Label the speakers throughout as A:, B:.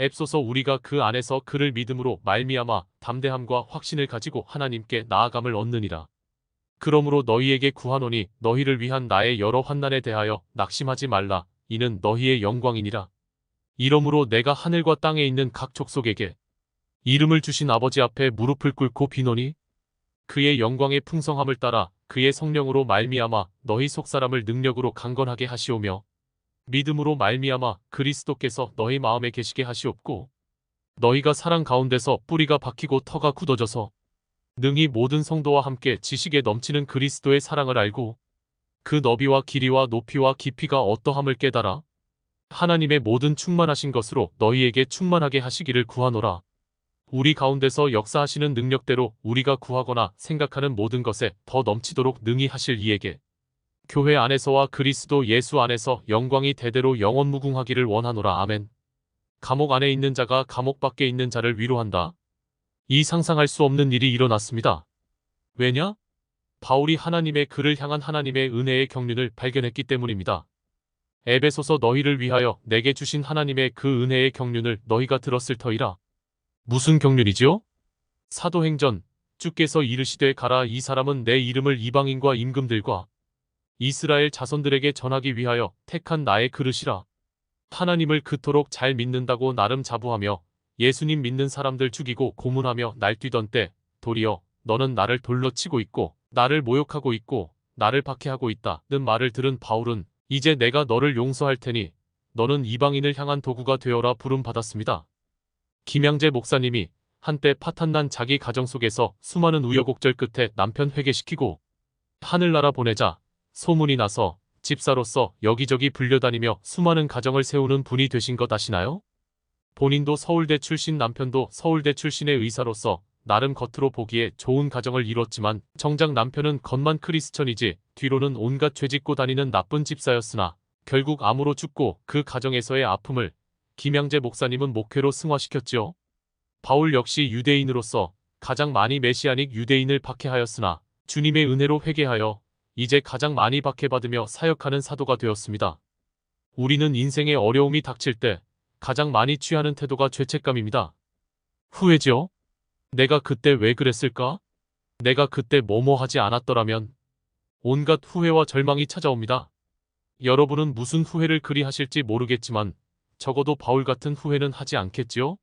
A: 앱소서 우리가 그 안에서 그를 믿음으로 말미암아 담대함과 확신을 가지고 하나님께 나아감을 얻느니라. 그러므로 너희에게 구하노니 너희를 위한 나의 여러 환난에 대하여 낙심하지 말라. 이는 너희의 영광이니라. 이러므로 내가 하늘과 땅에 있는 각 족속에게 이름을 주신 아버지 앞에 무릎을 꿇고 비노니 그의 영광의 풍성함을 따라 그의 성령으로 말미암아 너희 속사람을 능력으로 강건하게 하시오며 믿음으로 말미암아 그리스도께서 너희 마음에 계시게 하시옵고 너희가 사랑 가운데서 뿌리가 박히고 터가 굳어져서 능히 모든 성도와 함께 지식에 넘치는 그리스도의 사랑을 알고 그 너비와 길이와 높이와 깊이가 어떠함을 깨달아 하나님의 모든 충만하신 것으로 너희에게 충만하게 하시기를 구하노라. 우리 가운데서 역사하시는 능력대로 우리가 구하거나 생각하는 모든 것에 더 넘치도록 능히 하실 이에게 교회 안에서와 그리스도 예수 안에서 영광이 대대로 영원무궁하기를 원하노라. 아멘. 감옥 안에 있는 자가 감옥 밖에 있는 자를 위로한다. 이 상상할 수 없는 일이 일어났습니다. 왜냐? 바울이 하나님의 그를 향한 하나님의 은혜의 경륜을 발견했기 때문입니다. 에베소서 너희를 위하여 내게 주신 하나님의 그 은혜의 경륜을 너희가 들었을 터이라. 무슨 경륜이지요? 사도행전 주께서 이르시되 가라. 이 사람은 내 이름을 이방인과 임금들과 이스라엘 자손들에게 전하기 위하여 택한 나의 그릇이라. 하나님을 그토록 잘 믿는다고 나름 자부하며 예수님 믿는 사람들 죽이고 고문하며 날뛰던 때 도리어 너는 나를 돌로 치고 있고 나를 모욕하고 있고 나를 박해하고 있다는 말을 들은 바울은 이제 내가 너를 용서할 테니 너는 이방인을 향한 도구가 되어라 부름받았습니다. 김양재 목사님이 한때 파탄난 자기 가정 속에서 수많은 우여곡절 끝에 남편 회개시키고 하늘나라 보내자 소문이 나서 집사로서 여기저기 불려다니며 수많은 가정을 세우는 분이 되신 것 아시나요? 본인도 서울대 출신, 남편도 서울대 출신의 의사로서 나름 겉으로 보기에 좋은 가정을 이뤘지만 정작 남편은 겉만 크리스천이지 뒤로는 온갖 죄 짓고 다니는 나쁜 집사였으나 결국 암으로 죽고 그 가정에서의 아픔을 김양재 목사님은 목회로 승화시켰지요. 바울 역시 유대인으로서 가장 많이 메시아닉 유대인을 박해하였으나 주님의 은혜로 회개하여 이제 가장 많이 박해받으며 사역하는 사도가 되었습니다. 우리는 인생의 어려움이 닥칠 때 가장 많이 취하는 태도가 죄책감입니다. 후회죠? 내가 그때 왜 그랬을까? 내가 그때 뭐뭐 하지 않았더라면? 온갖 후회와 절망이 찾아옵니다. 여러분은 무슨 후회를 그리 하실지 모르겠지만 적어도 바울 같은 후회는 하지 않겠지요?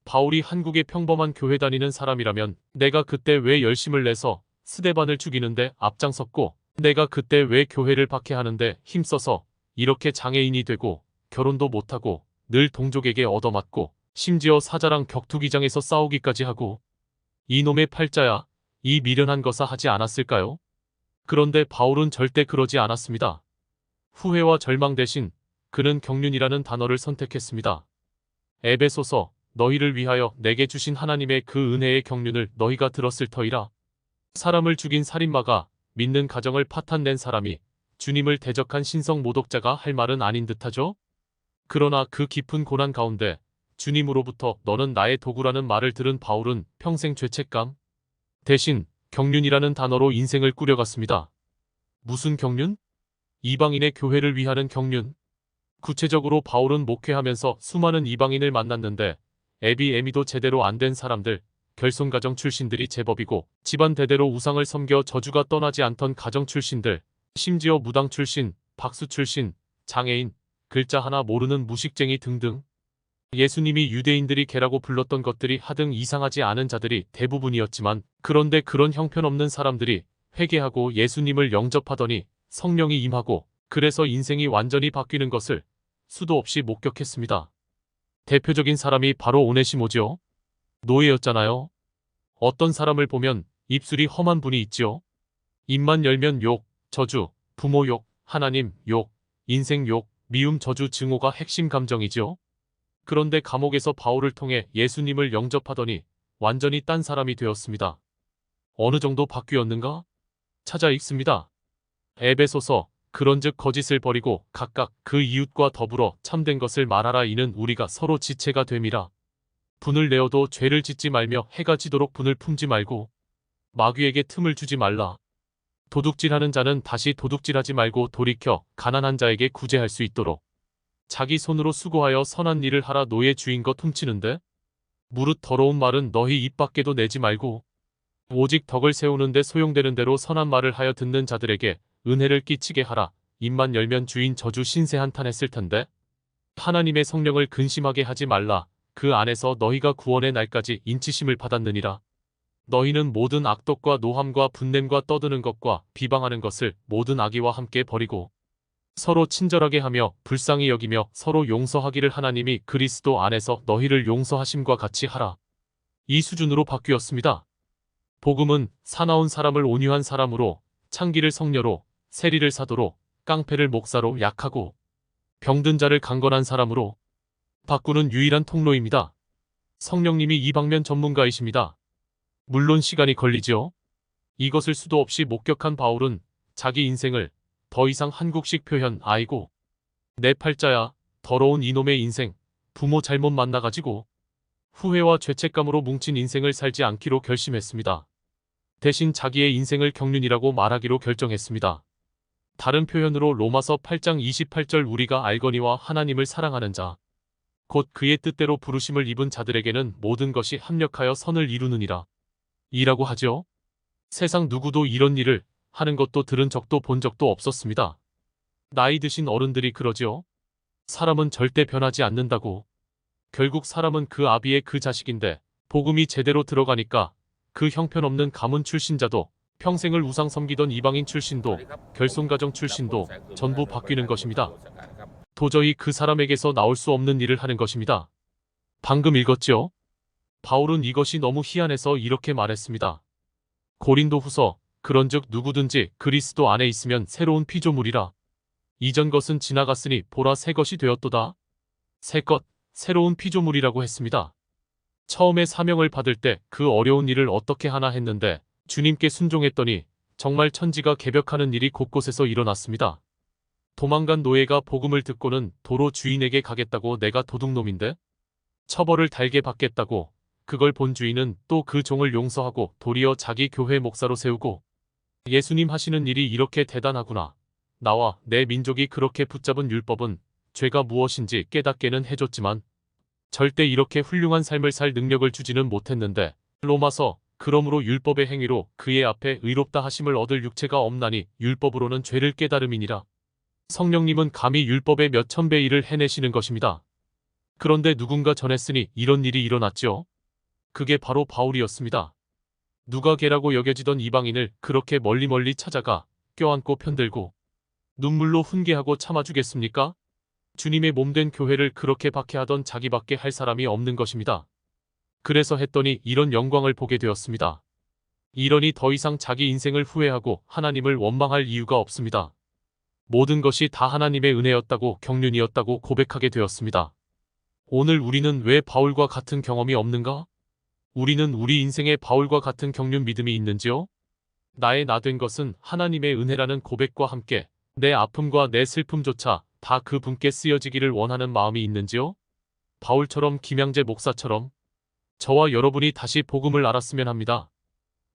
A: 바울이 한국의 평범한 교회 다니는 사람이라면 내가 그때 왜 열심을 내서 스데반을 죽이는데 앞장섰고 내가 그때 왜 교회를 박해하는데 힘써서 이렇게 장애인이 되고 결혼도 못하고 늘 동족에게 얻어맞고 심지어 사자랑 격투기장에서 싸우기까지 하고 이놈의 팔자야 이 미련한 거사 하지 않았을까요? 그런데 바울은 절대 그러지 않았습니다. 후회와 절망 대신 그는 경륜이라는 단어를 선택했습니다. 에베소서 너희를 위하여 내게 주신 하나님의 그 은혜의 경륜을 너희가 들었을 터이라. 사람을 죽인 살인마가 믿는 가정을 파탄낸 사람이 주님을 대적한 신성 모독자가 할 말은 아닌 듯하죠? 그러나 그 깊은 고난 가운데 주님으로부터 너는 나의 도구라는 말을 들은 바울은 평생 죄책감 대신 경륜이라는 단어로 인생을 꾸려갔습니다. 무슨 경륜? 이방인의 교회를 위하는 경륜. 구체적으로 바울은 목회하면서 수많은 이방인을 만났는데 애비애미도 제대로 안 된 사람들, 결손가정 출신들이 제법이고 집안 대대로 우상을 섬겨 저주가 떠나지 않던 가정 출신들, 심지어 무당 출신, 박수 출신, 장애인, 글자 하나 모르는 무식쟁이 등등. 예수님이 유대인들이 개라고 불렀던 것들이 하등 이상하지 않은 자들이 대부분이었지만 그런데 그런 형편없는 사람들이 회개하고 예수님을 영접하더니 성령이 임하고 그래서 인생이 완전히 바뀌는 것을 수도 없이 목격했습니다. 대표적인 사람이 바로 오네시모지요. 노예였잖아요. 어떤 사람을 보면 입술이 험한 분이 있지요. 입만 열면 욕, 저주, 부모 욕, 하나님 욕, 인생 욕, 미움 저주 증오가 핵심 감정이지요. 그런데 감옥에서 바울을 통해 예수님을 영접하더니 완전히 딴 사람이 되었습니다. 어느 정도 바뀌었는가? 찾아 읽습니다. 에베소서 그런즉 거짓을 버리고 각각 그 이웃과 더불어 참된 것을 말하라. 이는 우리가 서로 지체가 됨이라. 분을 내어도 죄를 짓지 말며 해가 지도록 분을 품지 말고 마귀에게 틈을 주지 말라. 도둑질하는 자는 다시 도둑질하지 말고 돌이켜 가난한 자에게 구제할 수 있도록 자기 손으로 수고하여 선한 일을 하라 노예 주인 것 훔치는데? 무릇 더러운 말은 너희 입 밖에도 내지 말고 오직 덕을 세우는데 소용되는 대로 선한 말을 하여 듣는 자들에게 은혜를 끼치게 하라. 입만 열면 주인 저주 신세 한탄했을 텐데. 하나님의 성령을 근심하게 하지 말라. 그 안에서 너희가 구원의 날까지 인치심을 받았느니라. 너희는 모든 악독과 노함과 분냄과 떠드는 것과 비방하는 것을 모든 악의와 함께 버리고 서로 친절하게 하며 불쌍히 여기며 서로 용서하기를 하나님이 그리스도 안에서 너희를 용서하심과 같이 하라. 이 수준으로 바뀌었습니다. 복음은 사나운 사람을 온유한 사람으로, 창기를 성녀로, 세리를 사도로, 깡패를 목사로, 약하고 병든 자를 강건한 사람으로 바꾸는 유일한 통로입니다. 성령님이 이 방면 전문가이십니다. 물론 시간이 걸리죠. 이것을 수도 없이 목격한 바울은 자기 인생을 더 이상 한국식 표현 아이고 내 팔자야 더러운 이놈의 인생 부모 잘못 만나가지고 후회와 죄책감으로 뭉친 인생을 살지 않기로 결심했습니다. 대신 자기의 인생을 경륜이라고 말하기로 결정했습니다. 다른 표현으로 로마서 8장 28절 우리가 알거니와 하나님을 사랑하는 자 곧 그의 뜻대로 부르심을 입은 자들에게는 모든 것이 합력하여 선을 이루느니라. 이라고 하죠. 세상 누구도 이런 일을 하는 것도 들은 적도 본 적도 없었습니다. 나이 드신 어른들이 그러지요. 사람은 절대 변하지 않는다고. 결국 사람은 그 아비의 그 자식인데 복음이 제대로 들어가니까 그 형편없는 가문 출신자도 평생을 우상 섬기던 이방인 출신도 결손가정 출신도 전부 바뀌는 것입니다. 도저히 그 사람에게서 나올 수 없는 일을 하는 것입니다. 방금 읽었죠? 바울은 이것이 너무 희한해서 이렇게 말했습니다. 고린도후서 그런즉 누구든지 그리스도 안에 있으면 새로운 피조물이라. 이전 것은 지나갔으니 보라 새 것이 되었도다. 새 것, 새로운 피조물이라고 했습니다. 처음에 사명을 받을 때 그 어려운 일을 어떻게 하나 했는데 주님께 순종했더니 정말 천지가 개벽하는 일이 곳곳에서 일어났습니다. 도망간 노예가 복음을 듣고는 도로 주인에게 가겠다고 내가 도둑놈인데? 처벌을 달게 받겠다고 그걸 본 주인은 또 그 종을 용서하고 도리어 자기 교회 목사로 세우고 예수님 하시는 일이 이렇게 대단하구나. 나와 내 민족이 그렇게 붙잡은 율법은 죄가 무엇인지 깨닫게는 해줬지만 절대 이렇게 훌륭한 삶을 살 능력을 주지는 못했는데 로마서 그러므로 율법의 행위로 그의 앞에 의롭다 하심을 얻을 육체가 없나니 율법으로는 죄를 깨달음이니라. 성령님은 감히 율법의 몇 천배 일을 해내시는 것입니다. 그런데 누군가 전했으니 이런 일이 일어났죠. 그게 바로 바울이었습니다. 누가 개라고 여겨지던 이방인을 그렇게 멀리 찾아가 껴안고 편들고 눈물로 훈계하고 참아주겠습니까? 주님의 몸된 교회를 그렇게 박해하던 자기밖에 할 사람이 없는 것입니다. 그래서 했더니 이런 영광을 보게 되었습니다. 이러니 더 이상 자기 인생을 후회하고 하나님을 원망할 이유가 없습니다. 모든 것이 다 하나님의 은혜였다고 경륜이었다고 고백하게 되었습니다. 오늘 우리는 왜 바울과 같은 경험이 없는가? 우리는 우리 인생에 바울과 같은 경륜 믿음이 있는지요? 나의 나 된 것은 하나님의 은혜라는 고백과 함께 내 아픔과 내 슬픔조차 다 그 분께 쓰여지기를 원하는 마음이 있는지요? 바울처럼 김양재 목사처럼 저와 여러분이 다시 복음을 알았으면 합니다.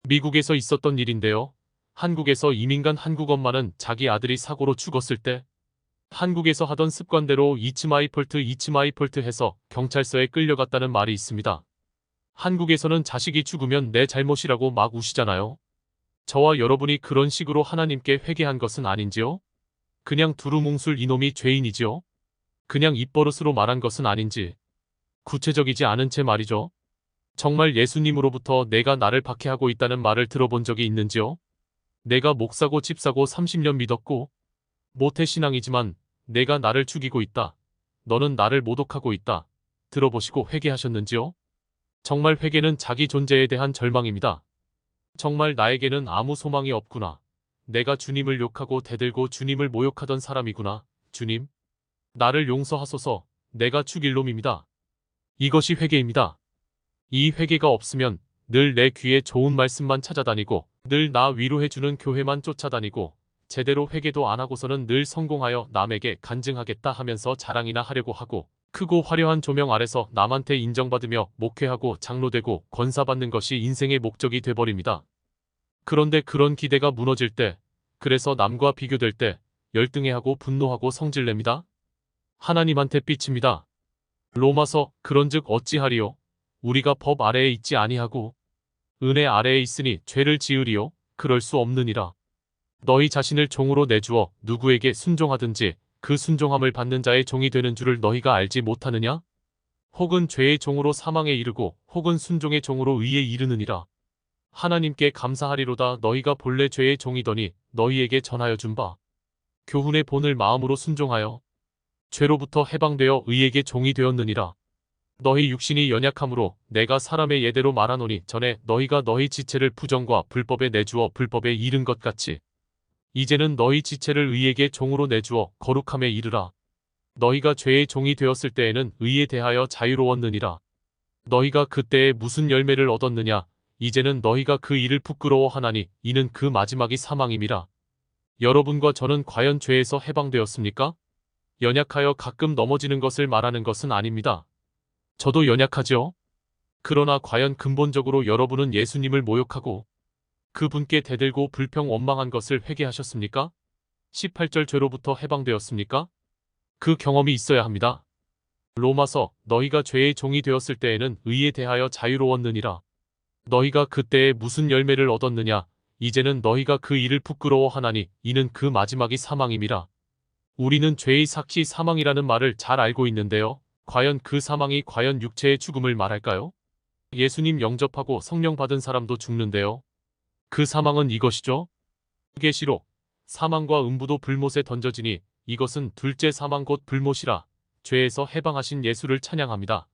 A: 미국에서 있었던 일인데요. 한국에서 이민 간 한국 엄마는 자기 아들이 사고로 죽었을 때 한국에서 하던 습관대로 이츠 마이 폴트 해서 경찰서에 끌려갔다는 말이 있습니다. 한국에서는 자식이 죽으면 내 잘못이라고 막 우시잖아요. 저와 여러분이 그런 식으로 하나님께 회개한 것은 아닌지요? 그냥 두루뭉술 이놈이 죄인이지요? 그냥 입버릇으로 말한 것은 아닌지 구체적이지 않은 채 말이죠. 정말 예수님으로부터 내가 나를 박해하고 있다는 말을 들어본 적이 있는지요? 내가 목사고 집사고 30년 믿었고 모태신앙이지만 내가 나를 죽이고 있다. 너는 나를 모독하고 있다. 들어보시고 회개하셨는지요? 정말 회개는 자기 존재에 대한 절망입니다. 정말 나에게는 아무 소망이 없구나. 내가 주님을 욕하고 대들고 주님을 모욕하던 사람이구나. 주님, 나를 용서하소서. 내가 죽일 놈입니다. 이것이 회개입니다. 이 회개가 없으면 늘 내 귀에 좋은 말씀만 찾아다니고 늘 나 위로해주는 교회만 쫓아다니고 제대로 회개도 안 하고서는 늘 성공하여 남에게 간증하겠다 하면서 자랑이나 하려고 하고 크고 화려한 조명 아래서 남한테 인정받으며 목회하고 장로되고 권사받는 것이 인생의 목적이 돼버립니다. 그런데 그런 기대가 무너질 때, 그래서 남과 비교될 때 열등해하고 분노하고 성질냅니다. 하나님한테 삐칩니다. 로마서 그런즉 어찌하리요? 우리가 법 아래에 있지 아니하고 은혜 아래에 있으니 죄를 지으리요? 그럴 수 없느니라. 너희 자신을 종으로 내주어 누구에게 순종하든지 그 순종함을 받는 자의 종이 되는 줄을 너희가 알지 못하느냐? 혹은 죄의 종으로 사망에 이르고 혹은 순종의 종으로 의에 이르느니라. 하나님께 감사하리로다. 너희가 본래 죄의 종이더니 너희에게 전하여 준 바 교훈의 본을 마음으로 순종하여 죄로부터 해방되어 의에게 종이 되었느니라. 너희 육신이 연약함으로 내가 사람의 예대로 말하노니 전에 너희가 너희 지체를 부정과 불법에 내주어 불법에 이른 것 같이 이제는 너희 지체를 의에게 종으로 내주어 거룩함에 이르라. 너희가 죄의 종이 되었을 때에는 의에 대하여 자유로웠느니라. 너희가 그때에 무슨 열매를 얻었느냐? 이제는 너희가 그 일을 부끄러워하나니 이는 그 마지막이 사망임이라. 여러분과 저는 과연 죄에서 해방되었습니까? 연약하여 가끔 넘어지는 것을 말하는 것은 아닙니다. 저도 연약하죠? 그러나 과연 근본적으로 여러분은 예수님을 모욕하고 그분께 대들고 불평 원망한 것을 회개하셨습니까? 18절 죄로부터 해방되었습니까? 그 경험이 있어야 합니다. 로마서 너희가 죄의 종이 되었을 때에는 의에 대하여 자유로웠느니라. 너희가 그때에 무슨 열매를 얻었느냐? 이제는 너희가 그 일을 부끄러워하나니 이는 그 마지막이 사망임이라. 우리는 죄의 삭시 사망이라는 말을 잘 알고 있는데요. 과연 그 사망이 과연 육체의 죽음을 말할까요? 예수님 영접하고 성령 받은 사람도 죽는데요. 그 사망은 이것이죠. 계시록 사망과 음부도 불못에 던져지니 이것은 둘째 사망 곧 불못이라. 죄에서 해방하신 예수를 찬양합니다.